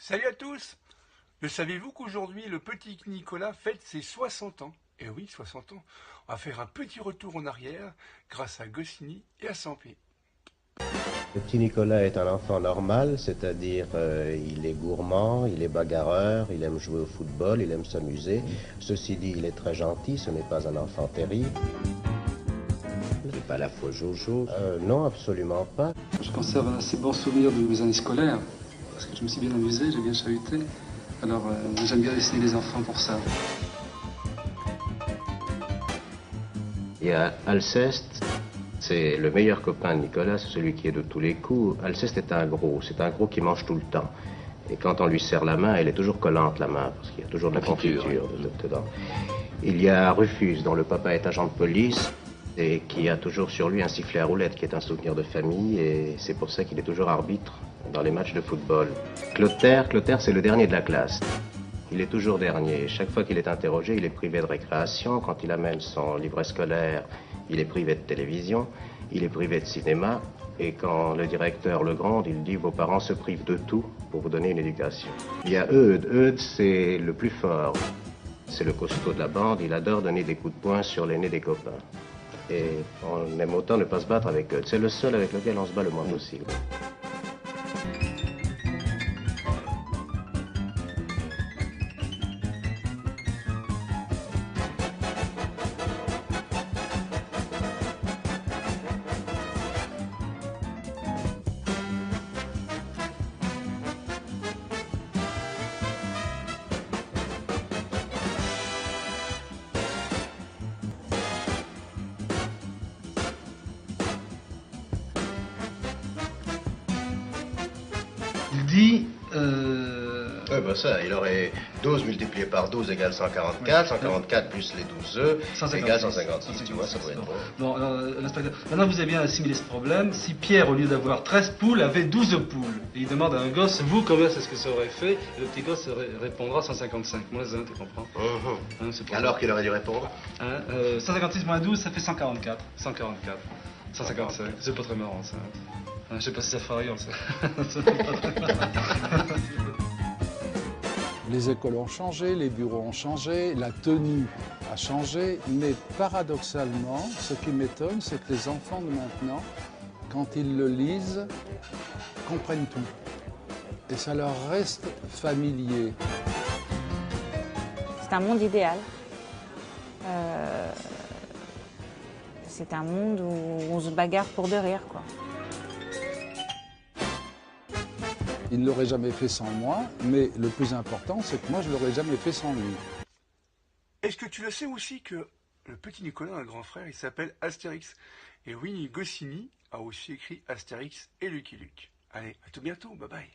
Salut à tous! Le savez-vous qu'aujourd'hui le petit Nicolas fête ses 60 ans? Eh oui, 60 ans. On va faire un petit retour en arrière grâce à Goscinny et à Sampé. Le petit Nicolas est un enfant normal, c'est-à-dire il est gourmand, il est bagarreur, il aime jouer au football, il aime s'amuser. Ceci dit, il est très gentil, ce n'est pas un enfant terrible. Il n'est pas la faux Jojo. Non, absolument pas. Je conserve un assez bon souvenir de mes années scolaires, parce que je me suis bien amusé, j'ai bien chahuté. Alors j'aime bien dessiner les enfants pour ça. Il y a Alceste, c'est le meilleur copain de Nicolas, c'est celui qui est de tous les coups. Alceste est un gros qui mange tout le temps. Et quand on lui serre la main, elle est toujours collante la main, parce qu'il y a toujours de la confiture dedans. Il y a Rufus, dont le papa est agent de police, et qui a toujours sur lui un sifflet à roulette, qui est un souvenir de famille, et c'est pour ça qu'il est toujours arbitre dans les matchs de football. Clotaire, c'est le dernier de la classe. Il est toujours dernier. Chaque fois qu'il est interrogé, il est privé de récréation. Quand il amène son livret scolaire, il est privé de télévision, il est privé de cinéma. Et quand le directeur le gronde, il dit « Vos parents se privent de tout pour vous donner une éducation ». Il y a Eudes. Eudes, c'est le plus fort. C'est le costaud de la bande. Il adore donner des coups de poing sur les nez des copains. Et on aime autant ne pas se battre avec Eudes. C'est le seul avec lequel on se bat le moins possible. Il dit... Ça, il aurait 12 multiplié par 12 égale 144, 144 plus les 12 œufs égale 156, tu vois, ça doit être bon. Bon, l'inspecteur, maintenant vous avez bien assimilé ce problème. Si Pierre, au lieu d'avoir 13 poules, avait 12 poules, et il demande à un gosse, vous, combien c'est ce que ça aurait fait? Et le petit gosse répondra 155. Moins 1, tu comprends? Alors qu'il aurait dû répondre 156 moins 12, ça fait 144. 144. 155. C'est pas très marrant, ça. Je sais pas si ça fera rire, ça. Les écoles ont changé, les bureaux ont changé, la tenue a changé, mais paradoxalement, ce qui m'étonne, c'est que les enfants de maintenant, quand ils le lisent, comprennent tout. Et ça leur reste familier. C'est un monde idéal. C'est un monde où on se bagarre pour de rire, quoi. Il ne l'aurait jamais fait sans moi, mais le plus important, c'est que moi, je ne l'aurais jamais fait sans lui. Est-ce que tu le sais aussi que le petit Nicolas a un grand frère, il s'appelle Astérix? Et oui, Goscinny a aussi écrit Astérix et Lucky Luke. Allez, à tout bientôt, bye bye.